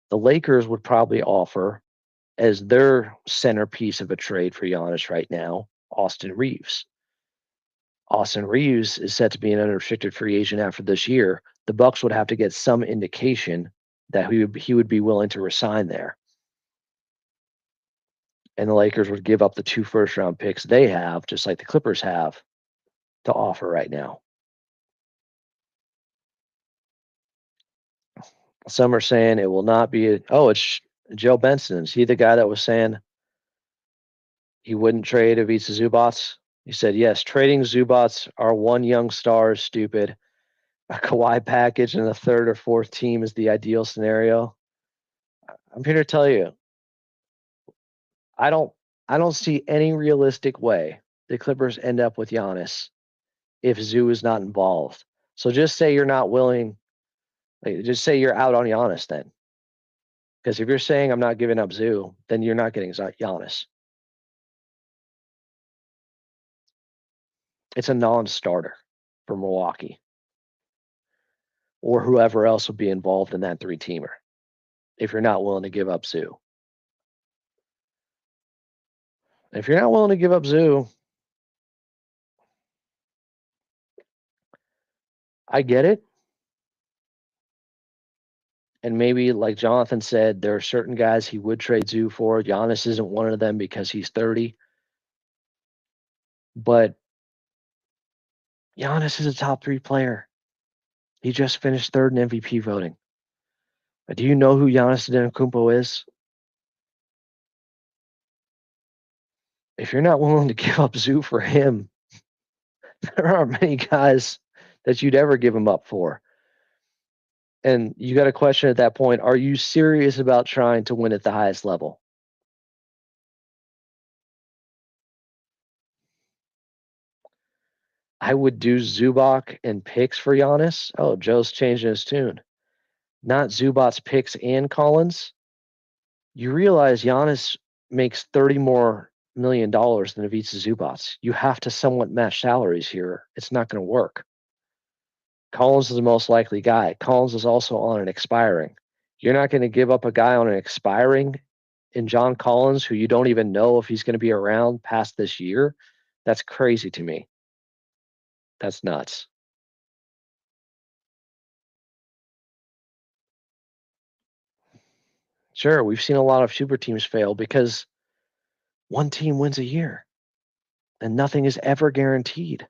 The Lakers would probably offer, as their centerpiece of a trade for Giannis right now, Austin Reeves. Austin Reeves is set to be an unrestricted free agent after this year. The Bucks would have to get some indication that he would be willing to resign there. And the Lakers would give up the 2 first-round picks they have, just like the Clippers have, to offer right now. Some are saying it will not be it's Joe Benson. Is he the guy that was saying he wouldn't trade Ivica Zubac? He said, yes, trading Zubac, our one young star, is stupid. A Kawhi package and a 3rd or 4th team is the ideal scenario. I'm here to tell you, I don't see any realistic way the Clippers end up with Giannis if Zoo is not involved. So just say you're not willing. Just say you're out on Giannis then. Because if you're saying I'm not giving up Zoo, then you're not getting Giannis. It's a non-starter for Milwaukee or whoever else will be involved in that 3-teamer if you're not willing to give up Zoo. If you're not willing to give up Zoo, I get it. And maybe, like Jonathan said, there are certain guys he would trade Zoo for. Giannis isn't one of them because he's 30. But Giannis is a top 3 player. He just finished 3rd in MVP voting. But do you know who Giannis Antetokounmpo is? If you're not willing to give up Zoo for him, there aren't many guys that you'd ever give him up for. And you got a question at that point, are you serious about trying to win at the highest level? I would do Zubac and picks for Giannis. Oh, Joe's changing his tune. Not Zubac's picks and Collins. You realize Giannis makes $30 more million than Ivica Zubac. You have to somewhat match salaries here. It's not going to work. Collins is the most likely guy. Collins is also on an expiring. You're not going to give up a guy on an expiring in John Collins who you don't even know if he's going to be around past this year. That's crazy to me. That's nuts. Sure, we've seen a lot of super teams fail because one team wins a year and nothing is ever guaranteed.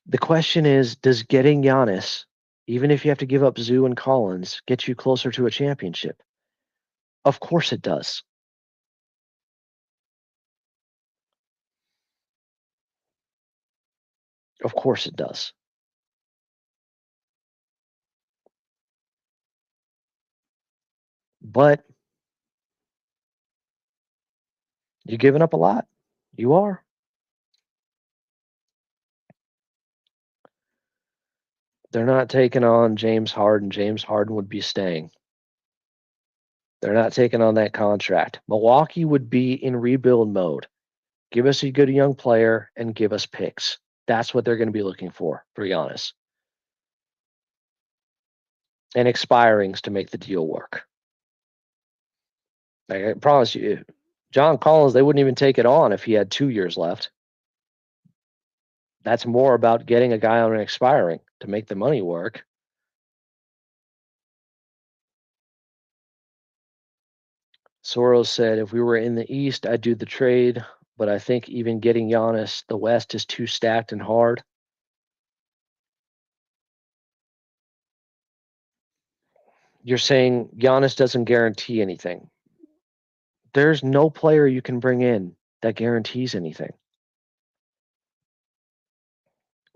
The question is, does getting Giannis even if you have to give up Zoo and Collins, get you closer to a championship? Of course it does. Of course it does. But you're giving up a lot. You are. They're not taking on James Harden. James Harden would be staying. They're not taking on that contract. Milwaukee would be in rebuild mode. Give us a good young player and give us picks. That's what they're going to be looking for Giannis. And expirings to make the deal work. Like, I promise you, John Collins, they wouldn't even take it on if he had 2 years left. That's more about getting a guy on an expiring to make the money work. Soros said, if we were in the East, I'd do the trade, but I think even getting Giannis, the West is too stacked and hard. You're saying Giannis doesn't guarantee anything. There's no player you can bring in that guarantees anything.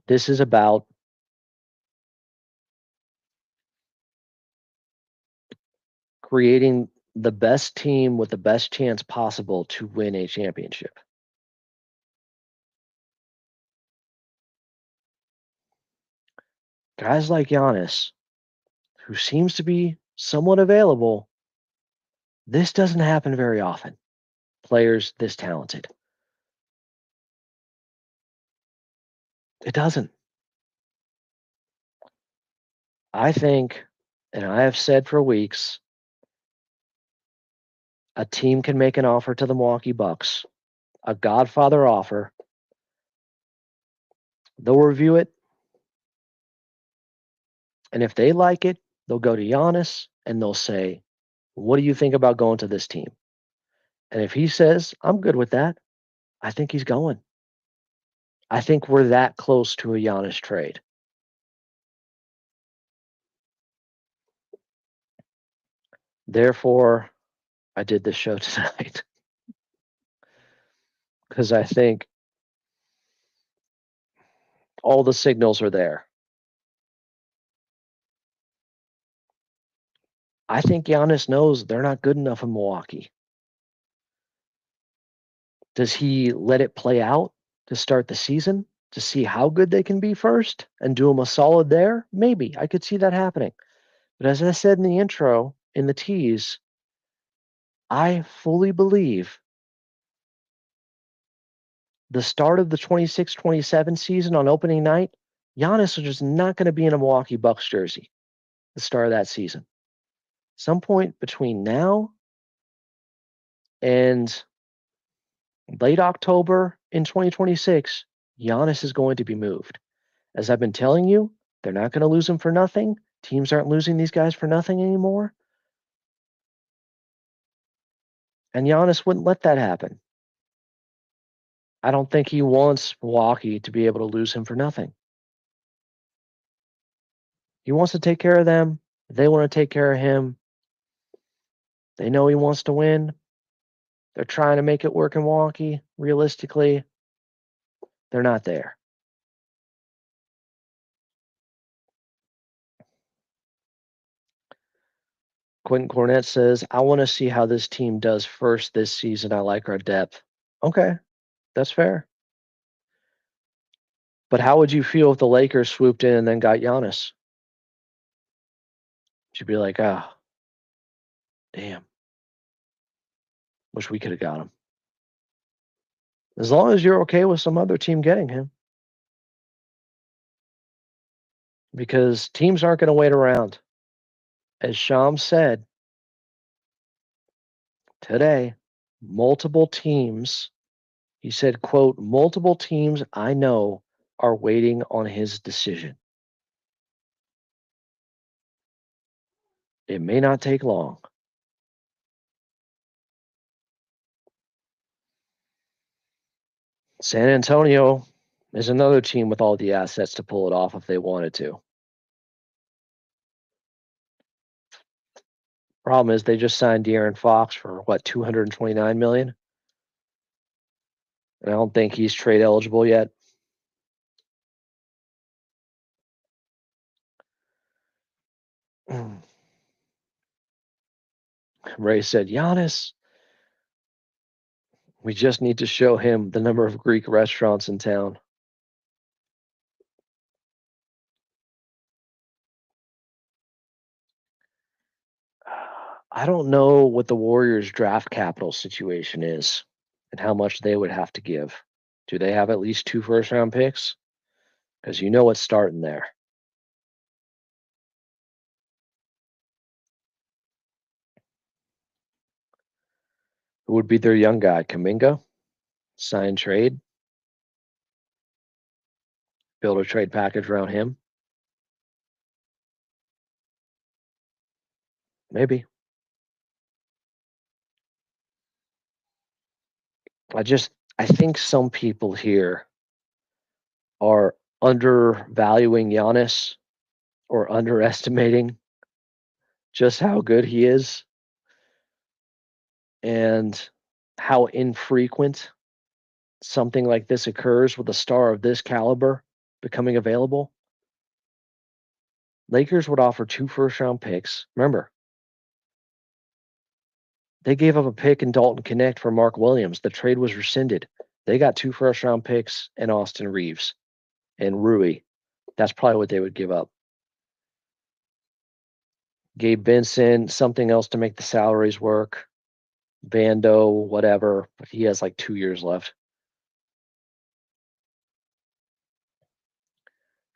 This is about creating the best team with the best chance possible to win a championship. Guys like Giannis, who seems to be somewhat available, this doesn't happen very often. Players this talented. It doesn't. I think, and I have said for weeks, a team can make an offer to the Milwaukee Bucks, a Godfather offer. They'll review it. And if they like it, they'll go to Giannis and they'll say, what do you think about going to this team? And if he says, I'm good with that, I think he's going. I think we're that close to a Giannis trade. Therefore, I did this show tonight because I think all the signals are there. I think Giannis knows they're not good enough in Milwaukee. Does he let it play out to start the season to see how good they can be first and do them a solid there? Maybe. I could see that happening. But as I said in the intro, in the tease, I fully believe the start of the 26-27 season on opening night, Giannis is just not going to be in a Milwaukee Bucks jersey the start of that season. Some point between now and late October in 2026, Giannis is going to be moved. As I've been telling you, they're not going to lose him for nothing. Teams aren't losing these guys for nothing anymore. And Giannis wouldn't let that happen. I don't think he wants Milwaukee to be able to lose him for nothing. He wants to take care of them. They want to take care of him. They know he wants to win. They're trying to make it work in Milwaukee. Realistically, they're not there. Quentin Cornett says, I want to see how this team does first this season. I like our depth. Okay, that's fair. But how would you feel if the Lakers swooped in and then got Giannis? You'd be like, ah, damn. Wish we could have got him. As long as you're okay with some other team getting him. Because teams aren't going to wait around. As Shams said today, multiple teams, he said, quote, multiple teams I know are waiting on his decision. It may not take long. San Antonio is another team with all the assets to pull it off if they wanted to. Problem is, they just signed De'Aaron Fox for what, $229 million, and I don't think he's trade eligible yet. Ray said, Giannis, we just need to show him the number of Greek restaurants in town. I don't know what the Warriors' draft capital situation is and how much they would have to give. Do they have at least 2 first-round picks? Because you know what's starting there. Who would be their young guy? Kuminga? Sign trade? Build a trade package around him? Maybe. I think some people here are undervaluing Giannis or underestimating just how good he is and how infrequent something like this occurs with a star of this caliber becoming available. Lakers would offer 2 first-round picks. Remember, they gave up a pick in Dalton Connect for Mark Williams. The trade was rescinded. They got 2 first-round picks and Austin Reeves and Rui. That's probably what they would give up. Gabe Vincent, something else to make the salaries work. Bando, whatever. But he has like 2 years left.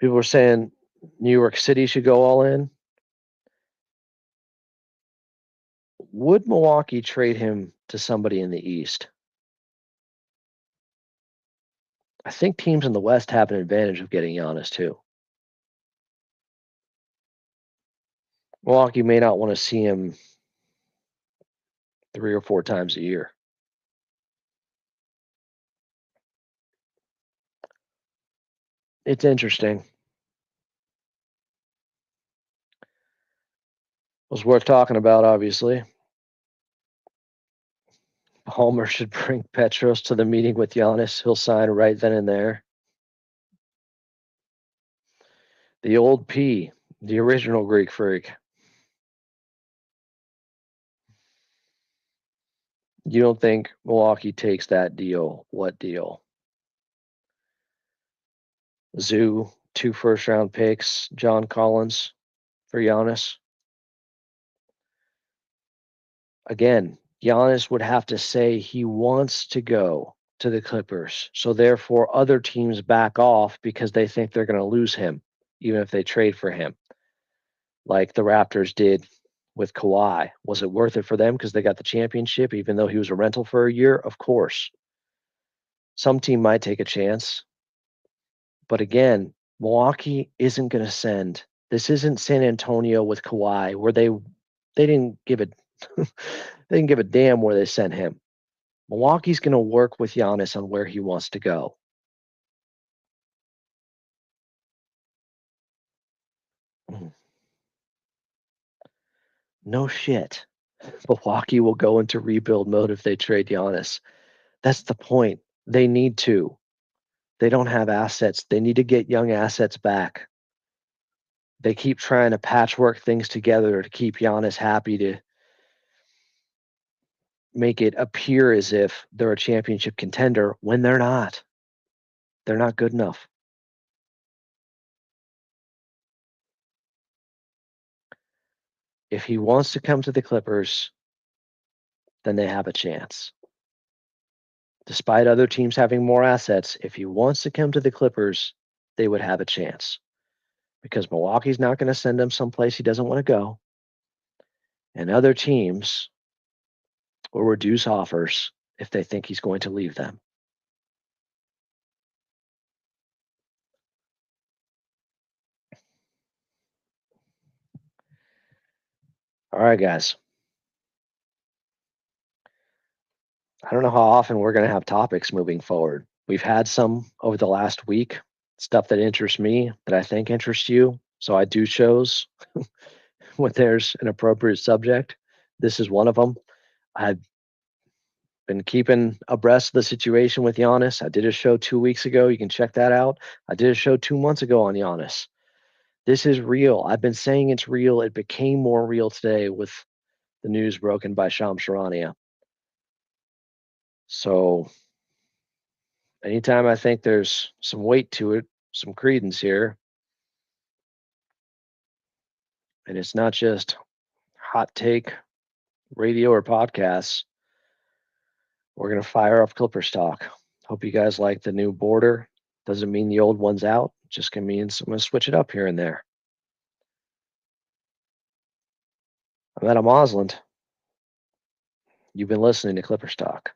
People are saying New York City should go all in. Would Milwaukee trade him to somebody in the East? I think teams in the West have an advantage of getting Giannis too. Milwaukee may not want to see him 3 or 4 times a year. It's interesting. It was worth talking about, obviously. Palmer should bring Petros to the meeting with Giannis. He'll sign right then and there. The old P, the original Greek freak. You don't think Milwaukee takes that deal? What deal? Zoo, 2 first-round picks, John Collins for Giannis. Again, Giannis would have to say he wants to go to the Clippers. So therefore, other teams back off because they think they're going to lose him, even if they trade for him, like the Raptors did with Kawhi. Was it worth it for them because they got the championship, even though he was a rental for a year? Of course. Some team might take a chance. But again, Milwaukee isn't going to send. This isn't San Antonio with Kawhi, where they didn't give a they didn't give a damn where they sent him. Milwaukee's going to work with Giannis on where he wants to go. No shit. Milwaukee will go into rebuild mode if they trade Giannis. That's the point. They need to. They don't have assets. They need to get young assets back. They keep trying to patchwork things together to keep Giannis happy, to make it appear as if they're a championship contender when they're not. They're not good enough. If he wants to come to the Clippers, then they have a chance. Despite other teams having more assets, if he wants to come to the Clippers, they would have a chance. Because Milwaukee's not going to send him someplace he doesn't want to go. And other teams will reduce offers if they think he's going to leave them. All right, guys. I don't know how often we're going to have topics moving forward. We've had some over the last week, stuff that interests me, that I think interests you. So I do shows when there's an appropriate subject. this is one of them. I've been keeping abreast of the situation with Giannis. I did a show 2 weeks ago. You can check that out. I did a show 2 months ago on Giannis. This is real. I've been saying it's real. It became more real today with the news broken by Shams Charania. So anytime I think there's some weight to it, some credence here, and it's not just hot take radio or podcasts, we're going to fire up Clippers talk. Hope you guys like the new border. Doesn't mean the old one's out. Just means I'm going to switch it up here and there. I'm Adam Osland. You've been listening to Clippers Talk.